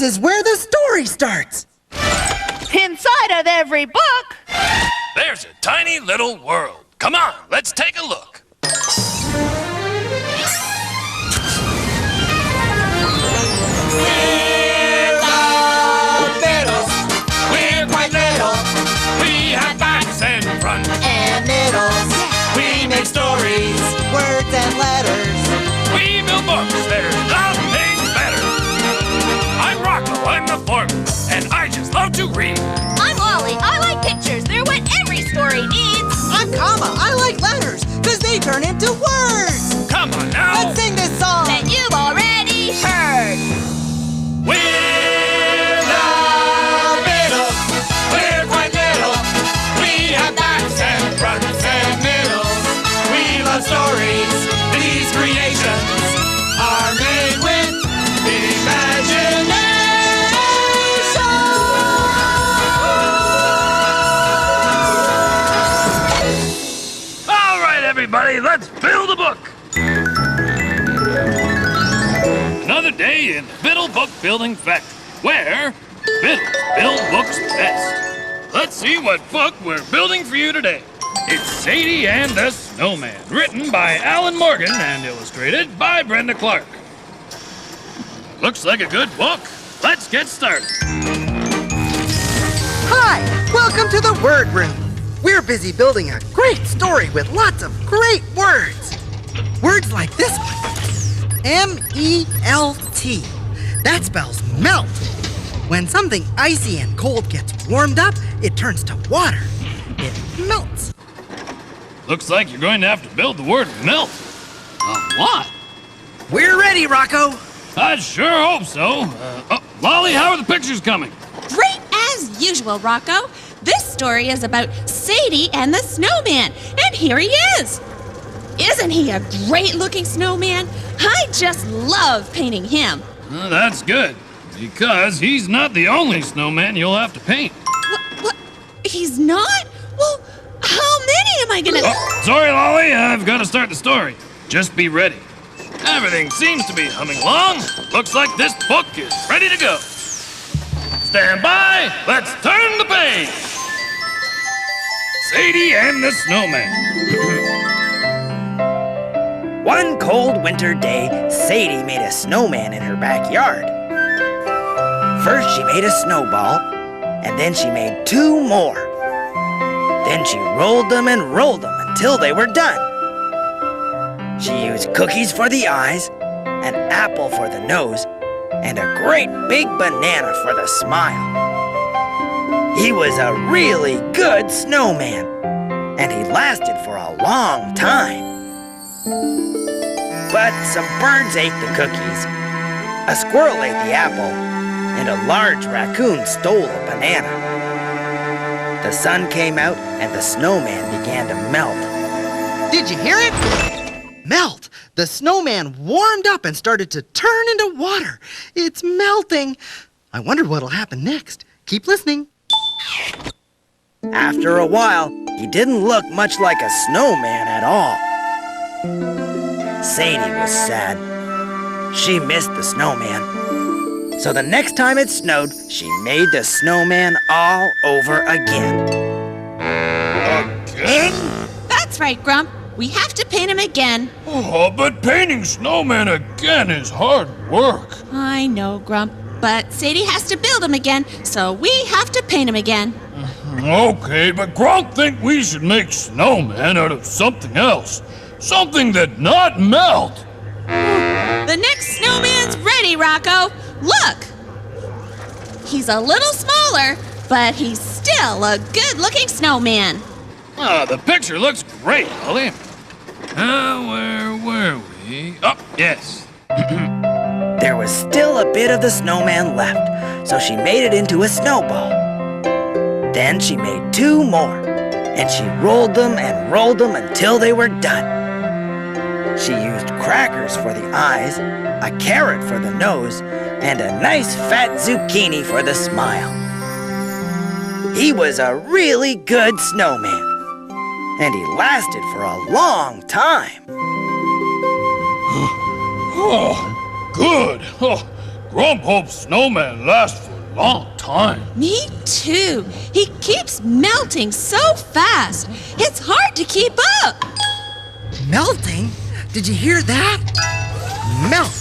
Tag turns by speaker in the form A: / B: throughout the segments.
A: is where the story starts.
B: Inside of every book,
C: there's a tiny little world. Come on, let's take a look. We're the Bittles. We're quite little. We have backs and front
A: And middles,
C: We make stories.
A: words and letters.
C: We build books. There's nothing better. I'm Rocco. I'm the foreman, and I just love to read.
D: I'm Lolly. I like pictures. They're what every story needs.
A: I'm Comma. I like letters, because they turn into words.
C: Come on now.
A: Let's sing this song.
D: That you've already heard.
C: We're the Bittles. We're quite little. We have backs and fronts and middles. We love stories. These creations are made with imagination. All right, everybody, let's build a book. Another day in Biddle Book Building Factory, where Biddles build books best. Let's see what book we're building for you today. It's Sadie and the Snowman, written by Alan Morgan and illustrated by Brenda Clark. Looks like a good book. Let's get started.
A: Hi, welcome to the Word Room. We're busy building a great story with lots of great words. Words like this one. M-E-L-T. That spells melt. When something icy and cold gets warmed up, it turns to water. It melts.
C: Looks like you're going to have to build the word melt. A lot.
A: We're ready, Rocco.
C: I sure hope so. Lolly, how are the pictures coming?
D: Great as usual, Rocco. This story is about Sadie and the Snowman, and here he is. Isn't he a great-looking snowman? I just love painting him.
C: That's good, because he's not the only snowman you'll have to paint.
D: What? He's not? Well, how many am I gonna...
C: Oh, sorry, Lolly, I've got to start the story. Just be ready. Everything seems to be humming along. Looks like this book is ready to go. Stand by, let's turn the page. Sadie and the Snowman.
E: One cold winter day, Sadie made a snowman in her backyard. First, she made a snowball, and then she made 2 more. Then she rolled them until they were done. She used cookies for the eyes, an apple for the nose, and a great big banana for the smile. He was a really good snowman, and he lasted for a long time. But some birds ate the cookies, a squirrel ate the apple, and a large raccoon stole a banana. The sun came out and the snowman began to melt.
A: Did you hear it? Melt. The snowman warmed up and started to turn into water. It's melting. I wonder what'll happen next. Keep listening.
E: After a while, he didn't look much like a snowman at all. Sadie was sad. She missed the snowman. So the next time it snowed, she made the snowman all over again.
C: Again?
D: That's right, Grump. We have to paint him again.
C: Oh, but painting snowman again is hard work.
D: I know, Grump, but Sadie has to build him again, so we have to paint him again.
C: Okay, but Gronk think we should make snowman out of something else. Something that not melt.
D: The next snowman's ready, Rocco. Look! He's a little smaller, but he's still a good-looking snowman.
C: Oh, the picture looks great, Holly. Where were we? Oh, yes.
E: There was still a bit of the snowman left, so she made it into a snowball. Then she made 2 more, and she rolled them until they were done. She used crackers for the eyes, a carrot for the nose, and a nice fat zucchini for the smile. He was a really good snowman, and he lasted for a long time.
C: Oh, good. Oh, Grump hopes Snowman lasts for a long time.
D: Me too. He keeps melting so fast. It's hard to keep up.
A: Melting? Did you hear that? Melt.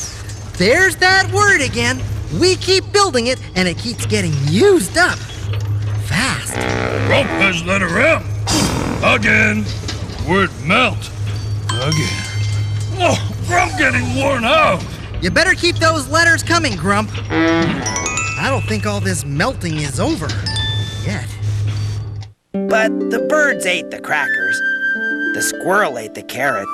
A: There's that word again. We keep building it, and it keeps getting used up. Fast.
C: Grump has letter M. Again. Word melt. Again. Oh, Grump getting worn out.
A: You better keep those letters coming, Grump. I don't think all this melting is over yet.
E: But the birds ate the crackers, the squirrel ate the carrot,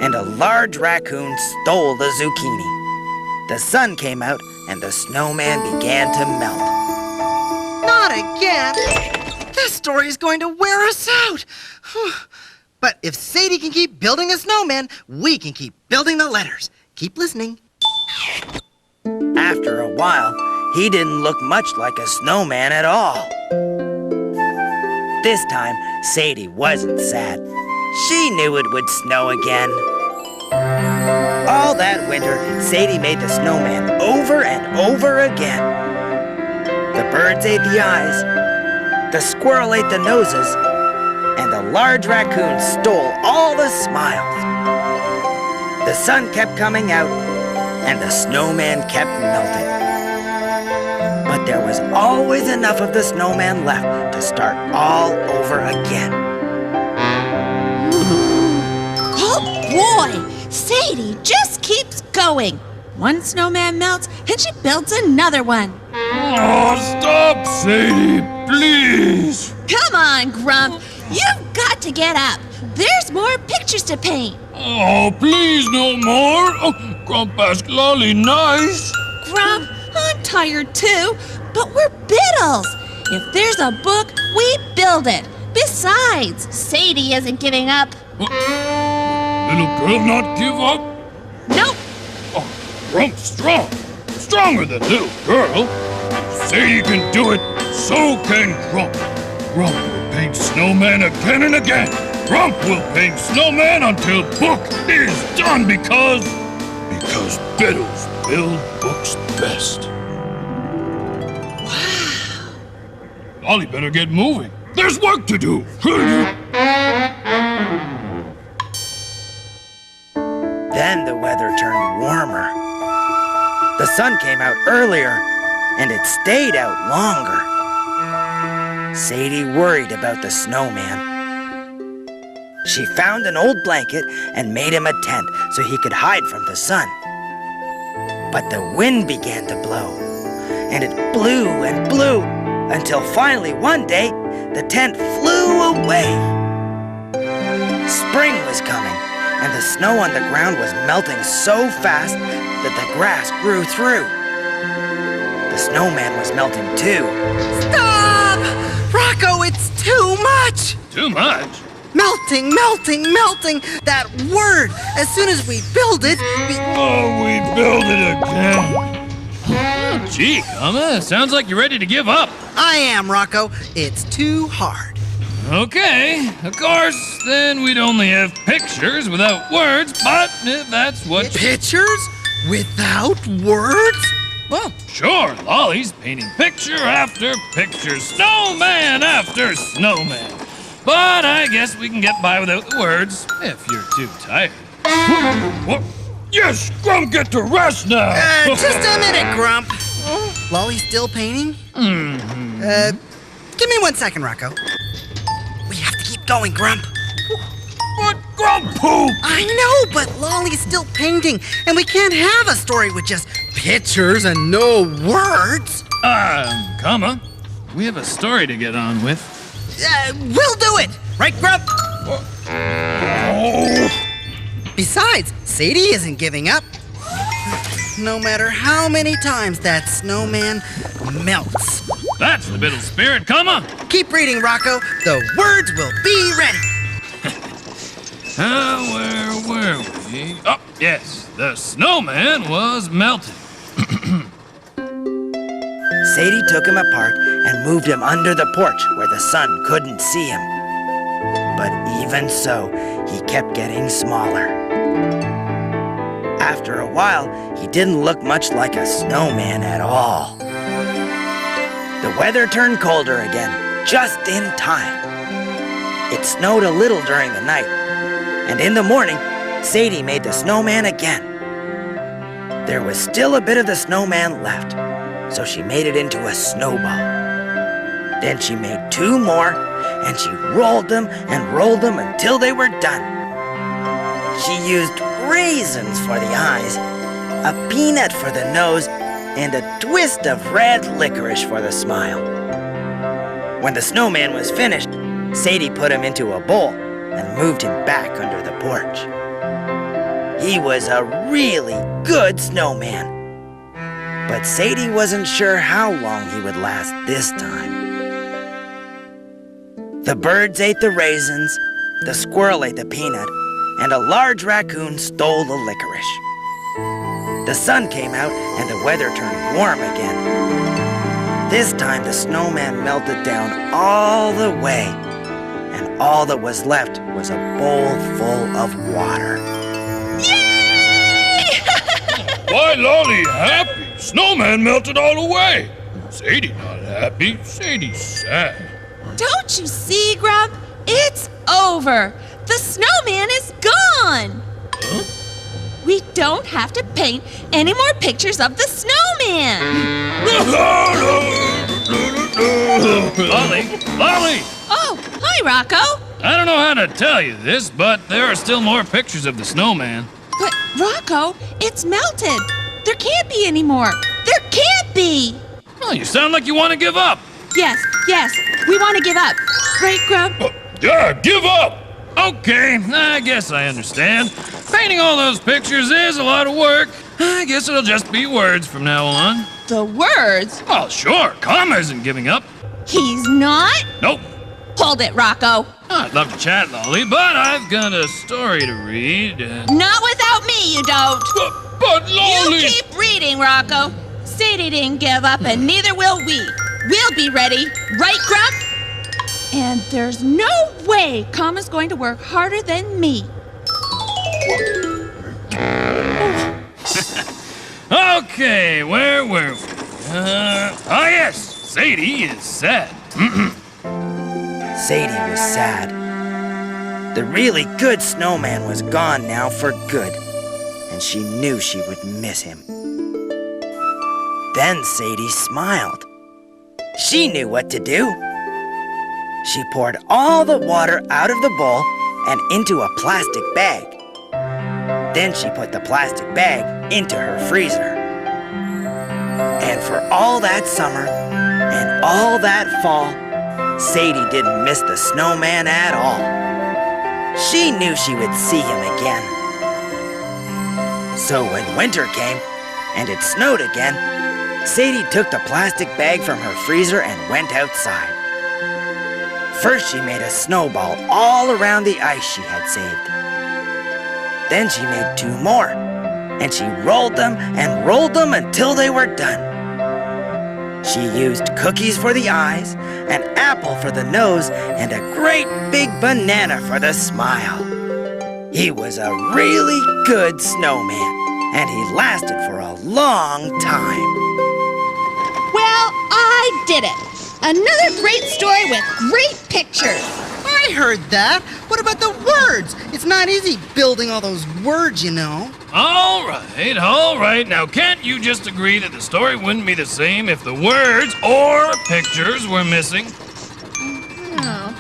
E: and a large raccoon stole the zucchini. The sun came out, and the snowman began to melt.
A: Not again! This story is going to wear us out! But if Sadie can keep building a snowman, we can keep building the letters. Keep listening.
E: After a while, he didn't look much like a snowman at all. This time, Sadie wasn't sad. She knew it would snow again. All that winter, Sadie made the snowman over and over again. The birds ate the eyes, the squirrel ate the noses, and the large raccoon stole all the smiles. The sun kept coming out, and the snowman kept melting. But there was always enough of the snowman left to start all over again.
D: Oh boy! Sadie just keeps going. One snowman melts, and she builds another one.
C: Oh, stop, Sadie, please.
D: Come on, Grump. You've got to get up. There's more pictures to paint.
C: Oh, please, no more. Oh, Grump asked Lolly nice.
D: Grump, I'm tired too, but we're Bittles. If there's a book, we build it. Besides, Sadie isn't giving up.
C: Little girl not give up?
D: Nope.
C: Oh, Grump's strong. Stronger than little girl. If Sadie can do it, so can Grump. Grump will paint Snowman again and again. Grump will paint Snowman until book is done because Bittles build books best.
D: Wow.
C: Lolly better get moving. There's work to do.
E: Then the weather turned warmer. The sun came out earlier, and it stayed out longer. Sadie worried about the snowman. She found an old blanket and made him a tent so he could hide from the sun. But the wind began to blow, and it blew and blew until finally one day the tent flew away. Spring was coming, and the snow on the ground was melting so fast that the grass grew through. The snowman was melting too.
A: Stop! Rocco, it's too much!
C: Too much?
A: Melting, melting, melting! That word! As soon as we build it,
C: Oh, we build it again. Oh, gee, Kama, sounds like you're ready to give up.
A: I am, Rocco. It's too hard.
C: Okay, of course, then we'd only have pictures without words, but if that's what...
A: Pictures? Without words?
C: Well, sure, Lolly's painting picture after picture, snowman after snowman. But I guess we can get by without the words, if you're too tired. What? Yes, Grump, get to rest now.
A: Just a minute, Grump. Lolly's still painting? Give me 1 second, Rocco. We have to keep going, Grump.
C: But Grump poop!
A: I know, but Lolly's still painting, and we can't have a story with just pictures and no words.
C: Comma, we have a story to get on with.
A: We'll do it! Right, Grump?
C: Oh.
A: Besides, Sadie isn't giving up. No matter how many times that snowman melts.
C: That's the Bittles spirit, comma.
A: Keep reading, Rocco. The words will be ready.
C: Where were we? Oh, yes, the snowman was melted.
E: Sadie took him apart and moved him under the porch where the sun couldn't see him. But even so, he kept getting smaller. After a while, he didn't look much like a snowman at all. The weather turned colder again, just in time. It snowed a little during the night, and in the morning, Sadie made the snowman again. There was still a bit of the snowman left, so she made it into a snowball. Then she made 2 more, and she rolled them until they were done. She used raisins for the eyes, a peanut for the nose, and a twist of red licorice for the smile. When the snowman was finished, Sadie put him into a bowl and moved him back under the porch. He was a really good snowman. But Sadie wasn't sure how long he would last this time. The birds ate the raisins, the squirrel ate the peanut, and a large raccoon stole the licorice. The sun came out and the weather turned warm again. This time the snowman melted down all the way, and all that was left was a bowl full of water.
D: Yay!
C: Why, Lolly, happy? Snowman melted all away. Sadie not happy. Sadie's sad.
D: Don't you see, Grump? It's over. The snowman is gone.
C: Huh?
D: We don't have to paint any more pictures of the snowman.
C: Lolly!
D: Oh, hi, Rocco.
C: I don't know how to tell you this, but there are still more pictures of the snowman.
D: But, Rocco, it's melted. There can't be any more. There can't be.
C: Well, you sound like you want to give up.
D: Yes, we want to give up. Right, Grump?
C: Yeah, give up! Okay, I guess I understand. Painting all those pictures is a lot of work. I guess it'll just be words from now on.
D: The words?
C: Well, sure, Karma isn't giving up.
D: He's not?
C: Nope.
D: Hold it, Rocco.
C: I'd love to chat, Lolly, but I've got a story to read.
D: Not without me, you don't.
C: But Lolly...
D: You keep reading, Rocco. Sadie didn't give up, and neither will we. We'll be ready. Right, Grump? And there's no way Karma's going to work harder than me.
C: Okay, where were we? Yes, Sadie is sad.
E: Sadie was sad. The really good snowman was gone now for good, and she knew she would miss him. Then Sadie smiled. She knew what to do. She poured all the water out of the bowl and into a plastic bag. Then she put the plastic bag into her freezer. And for all that summer and all that fall, Sadie didn't miss the snowman at all. She knew she would see him again. So when winter came and it snowed again, Sadie took the plastic bag from her freezer and went outside. First, she made a snowball all around the ice she had saved. Then she made 2 more, and she rolled them until they were done. She used cookies for the eyes, an apple for the nose, and a great big banana for the smile. He was a really good snowman, and he lasted for a long time.
D: Well, I did it. Another great story with great pictures.
A: I heard that. What about the words? It's not easy building all those words, you know.
C: All right. Now, can't you just agree that the story wouldn't be the same if the words or pictures were missing?
D: Oh.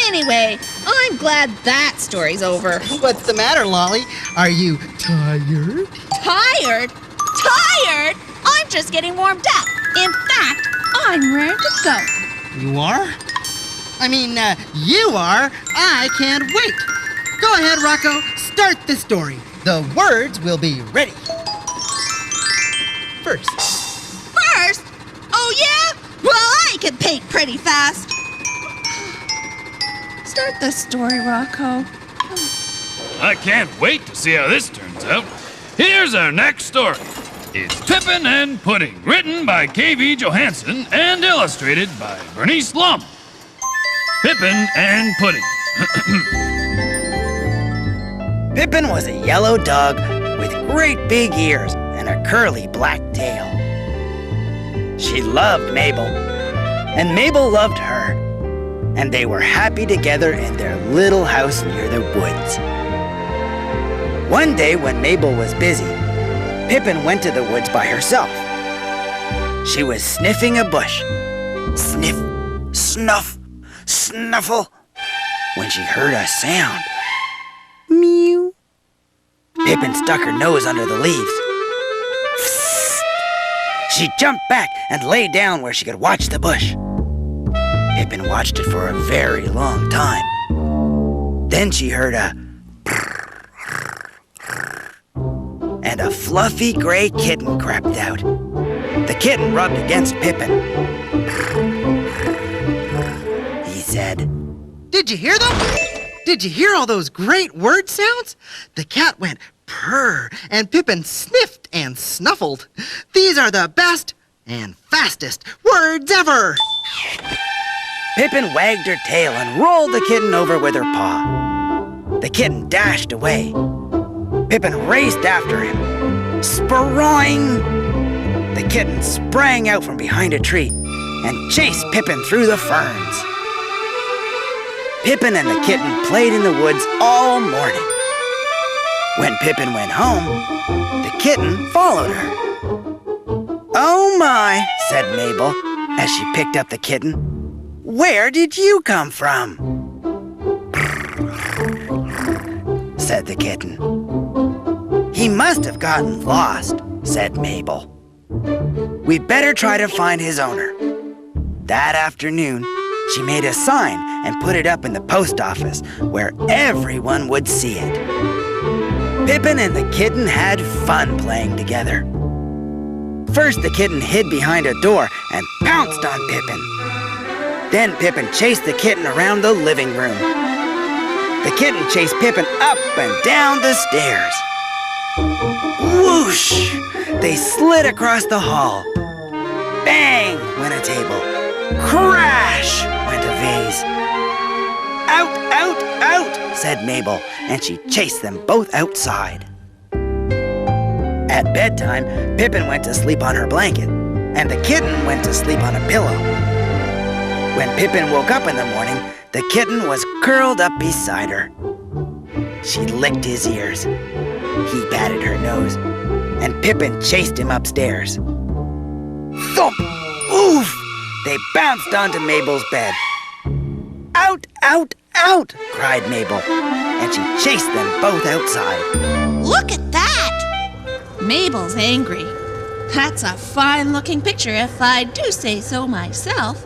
D: Anyway, I'm glad that story's over.
A: What's the matter, Lolly? Are you tired?
D: Tired? Tired? I'm just getting warmed up. In fact, I'm ready to go.
A: You are? I mean, you are. I can't wait. Go ahead, Rocco. Start the story. The words will be ready. First.
D: First? Oh, yeah? Well, I can paint pretty fast. Start the story, Rocco.
C: I can't wait to see how this turns out. Here's our next story. It's Pippin and Pudding, written by K.V. Johansson and illustrated by Bernice Lum. Pippin and Pudding.
E: Pippin was a yellow dog with great big ears and a curly black tail. She loved Mabel, and Mabel loved her, and they were happy together in their little house near the woods. One day when Mabel was busy, Pippin went to the woods by herself. She was sniffing a bush. Sniff, snuff, snuffle, when she heard a sound. Meow. Pippin stuck her nose under the leaves. Psst. She jumped back and lay down where she could watch the bush. Pippin watched it for a very long time. Then she heard a and a fluffy gray kitten crept out. The kitten rubbed against Pippin. He said,
A: Did you hear them? Did you hear all those great word sounds? The cat went purr, and Pippin sniffed and snuffled. These are the best and fastest words ever.
E: Pippin wagged her tail and rolled the kitten over with her paw. The kitten dashed away. Pippin raced after him. Sproing! The kitten sprang out from behind a tree and chased Pippin through the ferns. Pippin and the kitten played in the woods all morning. When Pippin went home, the kitten followed her. "Oh my," said Mabel as she picked up the kitten. "Where did you come from?" said the kitten. "He must have gotten lost," said Mabel. "We'd better try to find his owner." That afternoon, she made a sign and put it up in the post office where everyone would see it. Pippin and the kitten had fun playing together. First, the kitten hid behind a door and pounced on Pippin. Then Pippin chased the kitten around the living room. The kitten chased Pippin up and down the stairs. Whoosh! They slid across the hall. Bang! Went a table. Crash! Went a vase. "Out, out, out!" said Mabel, and she chased them both outside. At bedtime, Pippin went to sleep on her blanket, and the kitten went to sleep on a pillow. When Pippin woke up in the morning, the kitten was curled up beside her. She licked his ears. He patted her nose, and Pippin chased him upstairs. Thump! Oof! They bounced onto Mabel's bed. "Out, out, out!" cried Mabel, and she chased them both outside.
D: Look at that! Mabel's angry. That's a fine-looking picture if I do say so myself.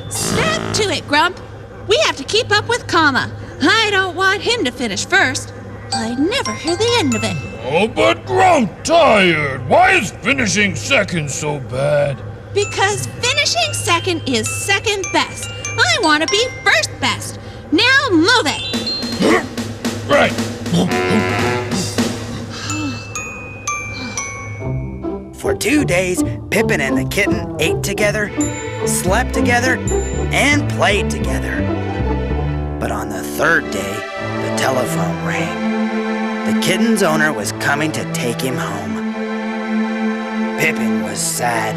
D: Snap to it, Grump. We have to keep up with Comma. I don't want him to finish first. I never hear the end of it.
C: Oh, but Grump tired. Why is finishing second so bad?
D: Because finishing second is second best. I want to be first best. Now move it.
C: Right.
E: For 2 days, Pippin and the kitten ate together, slept together, and played together. But on the third day, the telephone rang. The kitten's owner was coming to take him home. Pippin was sad.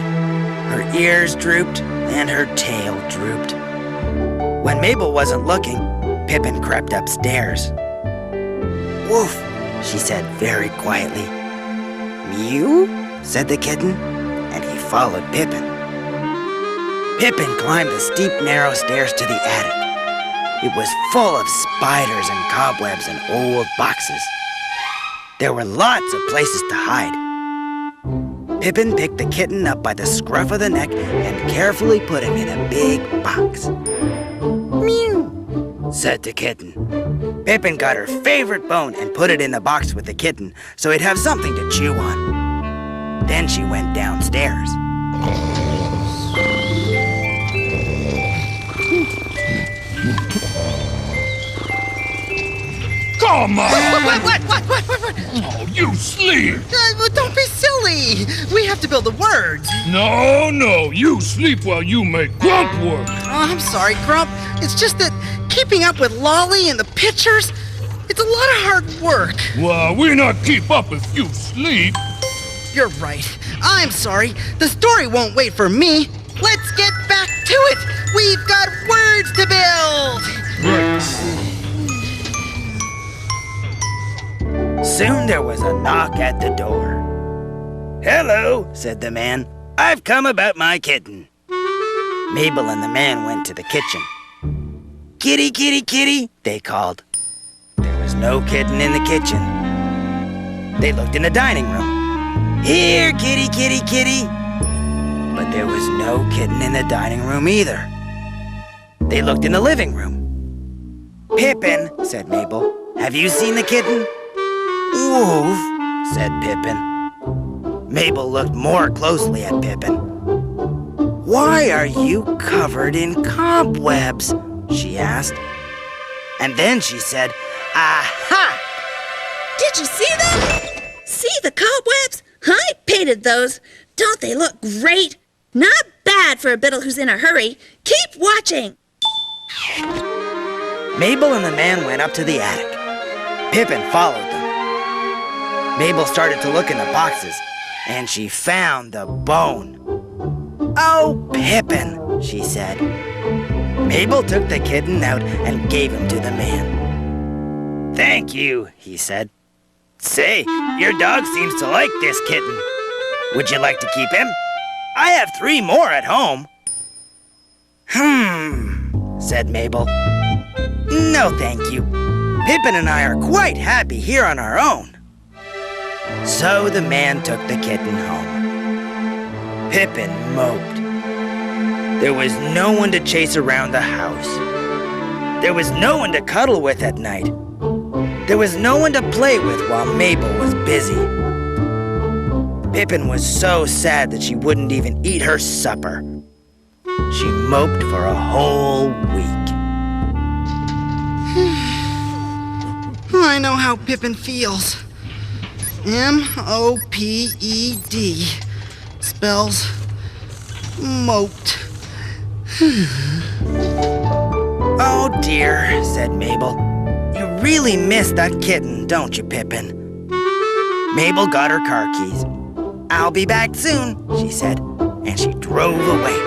E: Her ears drooped and her tail drooped. When Mabel wasn't looking, Pippin crept upstairs. "Woof," she said very quietly. "Mew," said the kitten, and he followed Pippin. Pippin climbed the steep, narrow stairs to the attic. It was full of spiders and cobwebs and old boxes. There were lots of places to hide. Pippin picked the kitten up by the scruff of the neck and carefully put him in a big box. "Mew," said the kitten. Pippin got her favorite bone and put it in the box with the kitten so he'd have something to chew on. Then she went downstairs.
C: Come on!
A: What?
C: Oh, you sleep!
A: Don't be silly. We have to build the words.
C: No, you sleep while you make Grump work.
A: Oh, I'm sorry, Grump. It's just that keeping up with Lolly and the pictures, It's a lot of hard work.
C: Well, we not keep up if you sleep.
A: You're right. I'm sorry. The story won't wait for me. Let's get back to it. We've got words to build.
C: Right.
E: Soon there was a knock at the door. "Hello," said the man. "I've come about my kitten." Mabel and the man went to the kitchen. "Kitty, kitty, kitty," they called. There was no kitten in the kitchen. They looked in the dining room. "Here, kitty, kitty, kitty." But there was no kitten in the dining room either. They looked in the living room. "Pippin," said Mabel, "have you seen the kitten?" "Woof," said Pippin. Mabel looked more closely at Pippin. "Why are you covered in cobwebs?" she asked. And then she said, "Aha!"
D: Did you see them? See the cobwebs? I painted those. Don't they look great? Not bad for a Biddle who's in a hurry. Keep watching.
E: Mabel and the man went up to the attic. Pippin followed them. Mabel started to look in the boxes, and she found the bone. "Oh, Pippin," she said. Mabel took the kitten out and gave him to the man. "Thank you," he said. "Say, your dog seems to like this kitten. Would you like to keep him? I have 3 more at home." Said Mabel. "No, thank you. Pippin and I are quite happy here on our own." So the man took the kitten home. Pippin moped. There was no one to chase around the house. There was no one to cuddle with at night. There was no one to play with while Mabel was busy. Pippin was so sad that she wouldn't even eat her supper. She moped for a whole week.
A: I know how Pippin feels. M-O-P-E-D spells moped.
E: "Oh dear," said Mabel. "You really miss that kitten, don't you, Pippin?" Mabel got her car keys. "I'll be back soon," she said, and she drove away.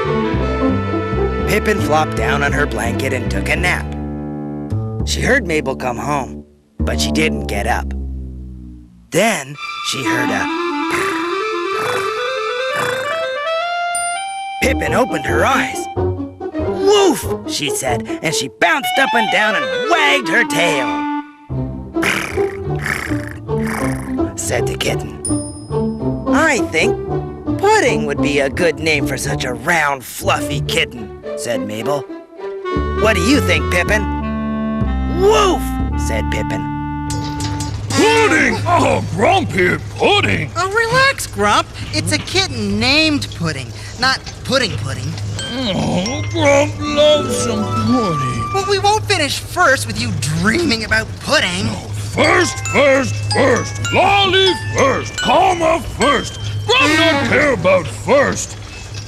E: Pippin flopped down on her blanket and took a nap. She heard Mabel come home, but she didn't get up. Then she heard a... Pippin opened her eyes. "Woof," she said, and she bounced up and down and wagged her tail. Said the kitten. "I think Pudding would be a good name for such a round, fluffy kitten," said Mabel. "What do you think, Pippin?" "Woof," said Pippin.
C: Pudding! Oh, Grump here, Pudding!
A: Oh, relax, Grump. It's a kitten named Pudding, not Pudding.
C: Oh, Grump loves some pudding.
A: Well, we won't finish first with you dreaming about pudding.
C: First. Lolly first. Comma first. Grump not care about first.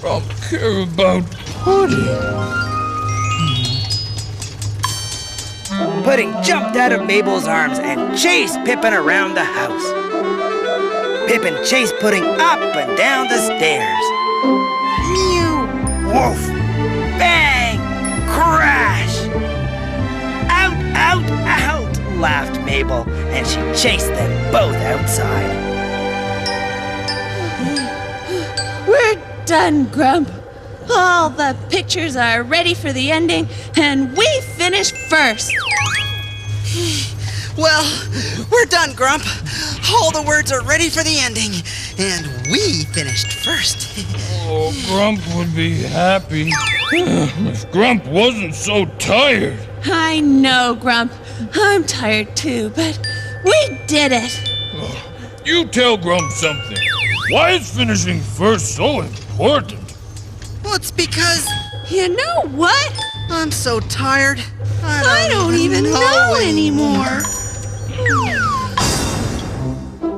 C: Grump care about pudding.
E: Pudding jumped out of Mabel's arms and chased Pippin around the house. Pippin chased Pudding up and down the stairs. Mew! Woof! Bang! Crash! Out! Laughed Mabel, and she chased them both outside.
D: We're done, Grump. All the pictures are ready for the ending, and we finish first.
A: Well, we're done, Grump. All the words are ready for the ending, and we finished first.
C: Oh, Grump would be happy if Grump wasn't so tired.
D: I know, Grump. I'm tired too, but we did it.
C: You tell Grump something. Why is finishing first so important?
A: Well, it's because
D: You know what?
A: I'm so tired.
D: I don't even know anymore.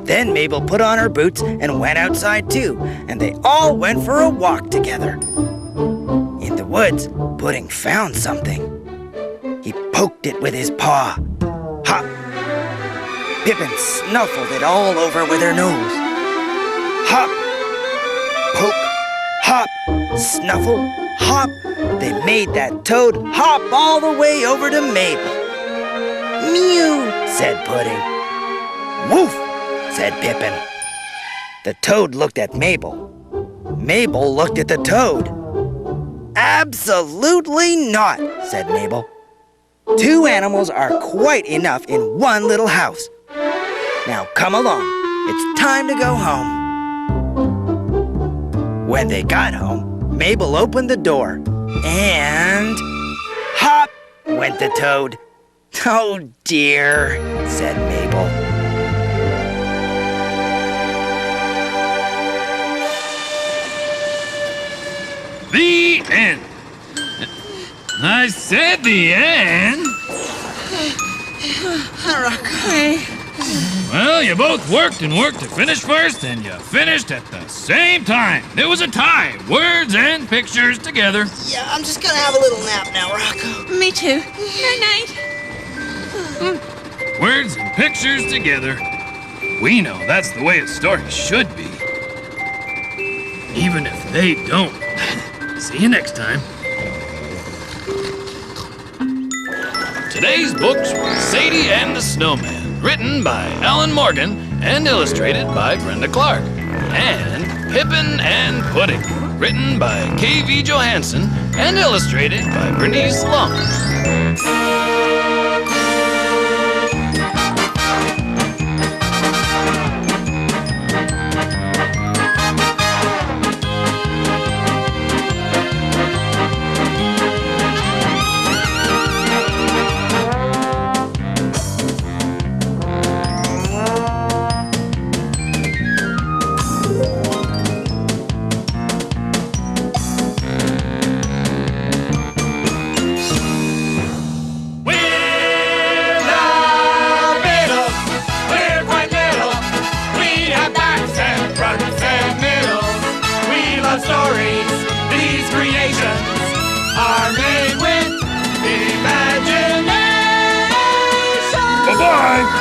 E: Then Mabel put on her boots and went outside too, and they all went for a walk together. In the woods, Pudding found something. He poked it with his paw. Hop, Pippin snuffled it all over with her nose. Hop, poke, hop, snuffle, hop. They made that toad hop all the way over to Mabel. Mew, said Pudding. Woof, said Pippin. The toad looked at Mabel. Mabel looked at the toad. Absolutely not, said Mabel. Two animals are quite enough in one little house. Now come along, it's time to go home. When they got home, Mabel opened the door, and hop went the toad. Oh dear, said Mabel.
C: The end. I said the end. Well, you both worked and worked to finish first, and you finished at the same time. It was a tie. Words and pictures together.
A: Yeah, I'm just gonna have a little nap now, Rocco.
D: Me too. Night-night.
C: Words and pictures together. We know that's the way a story should be. Even if they don't. See you next time. Today's books were Sadie and the Snowman, written by Alan Morgan and illustrated by Brenda Clark. And Pippen and Pudding, written by K.V. Johansson and illustrated by Bernice Long.
F: Stories, these creations are made with imagination.
C: Bye-bye.